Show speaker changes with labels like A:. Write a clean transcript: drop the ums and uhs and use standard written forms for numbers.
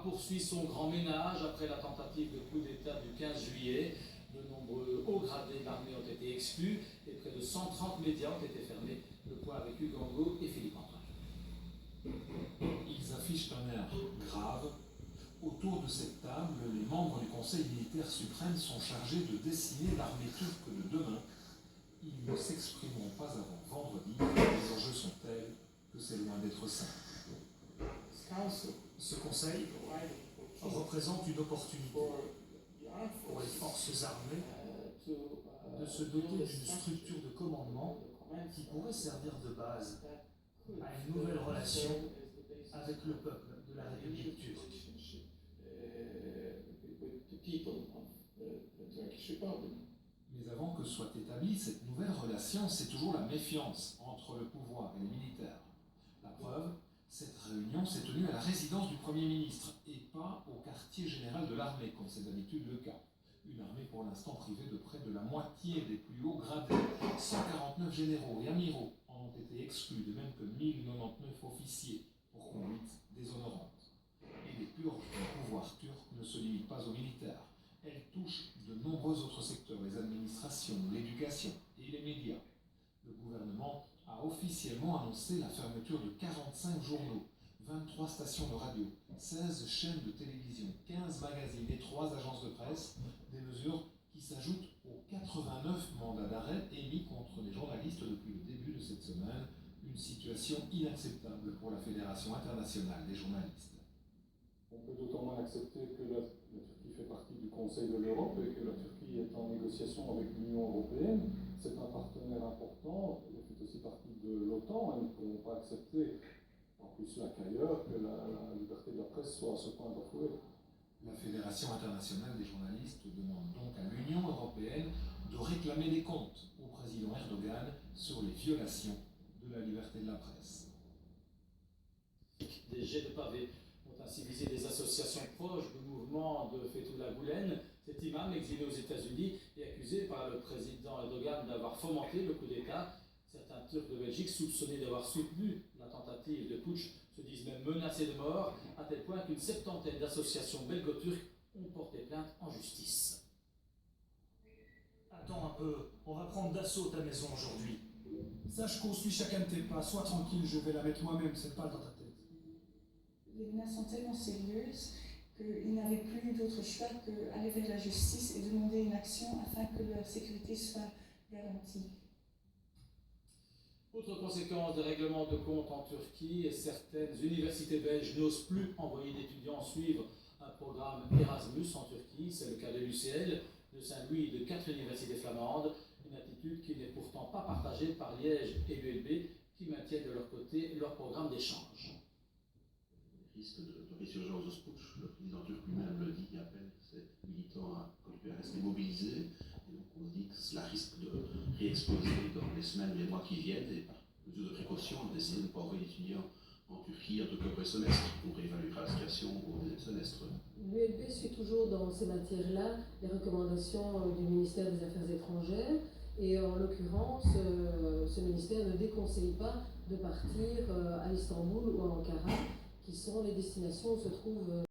A: Poursuit son grand ménage après la tentative de coup d'État du 15 juillet. De nombreux hauts gradés de l'armée ont été exclus et près de 130 médias ont été fermés. Le point avec Hugues Angot et Philippe Antoine.
B: Ils affichent un air grave. Autour de cette table, les membres du Conseil militaire suprême sont chargés de dessiner l'armée turque de demain. Ils ne s'exprimeront pas avant vendredi. Les enjeux sont tels que c'est loin d'être simple.
C: Ce Conseil représente une opportunité pour les forces armées de se doter d'une structure de commandement qui pourrait servir de base à une nouvelle relation avec le peuple de la République turque.
B: Mais avant que soit établie cette nouvelle relation, c'est toujours la méfiance entre le pouvoir et les militaires. La preuve, cette réunion s'est tenue à la résidence du Premier ministre et pas au quartier général de l'armée, comme c'est d'habitude le cas. Une armée pour l'instant privée de près de la moitié des plus hauts gradés. 149 généraux et amiraux en ont été exclus, de même que 1099 officiers pour conduite déshonorante. Et les purges du pouvoir turc ne se limitent pas aux militaires. Elles touchent de nombreux autres secteurs, les administrations, l'éducation et les médias. Le gouvernement a officiellement annoncé la fermeture de 45 journaux, 23 stations de radio, 16 chaînes de télévision, 15 magazines et 3 agences de presse, des mesures qui s'ajoutent aux 89 mandats d'arrêt émis contre les journalistes depuis le début de cette semaine, une situation inacceptable pour la Fédération internationale des journalistes.
D: On peut d'autant moins accepter que la Turquie fait partie du Conseil de l'Europe et que la Turquie est en négociation avec l'Union européenne. C'est un partenaire important, il fait aussi partie de l'OTAN, et nous ne pouvons pas accepter, en plus là qu'ailleurs, que la liberté de la presse soit à ce point bafouée.
B: La Fédération internationale des journalistes demande donc à l'Union européenne de réclamer des comptes au président Erdogan sur les violations de la liberté de la presse.
A: Des jets de pavés ont ainsi visé des associations proches du mouvement de Fethullah Gülen. Cet imam, exilé aux États-Unis, est accusé par le président Erdogan d'avoir fomenté le coup d'État. Certains Turcs de Belgique, soupçonnés d'avoir soutenu la tentative de putsch, se disent même menacés de mort, à tel point qu'une septantaine d'associations belgo-turques ont porté plainte en justice.
C: Attends un peu, on va prendre d'assaut ta maison aujourd'hui.
E: Sache qu'on suit chacun de tes pas, sois tranquille, je vais la mettre moi-même, cette balle dans ta tête.
F: Les menaces sont tellement sérieuses qu'ils n'avaient plus d'autre choix qu'aller vers la justice et demander une action afin que leur sécurité soit garantie.
A: Autre conséquence des règlements de compte en Turquie, certaines universités belges n'osent plus envoyer d'étudiants suivre un programme Erasmus en Turquie. C'est le cas de l'UCL, de Saint-Louis et de 4 universités flamandes. Une attitude qui n'est pourtant pas partagée par Liège et l'ULB qui maintiennent de leur côté leur programme d'échange.
G: Risque de résurgence de ce putsch. Le président turc lui-même le dit, il appelle ses militants à continuer à rester mobilisés. Et donc on se dit que cela risque de réexploser dans les semaines et les mois qui viennent. Et par mesure de précaution, on a décidé de ne pas envoyer d'étudiants en Turquie, en tout cas pour les semestres. On réévaluera la situation au deuxième semestre.
H: L'ULB suit toujours dans ces matières-là les recommandations du ministère des Affaires étrangères. Et en l'occurrence, ce ministère ne déconseille pas de partir à Istanbul ou à Ankara, qui sont les destinations où se trouvent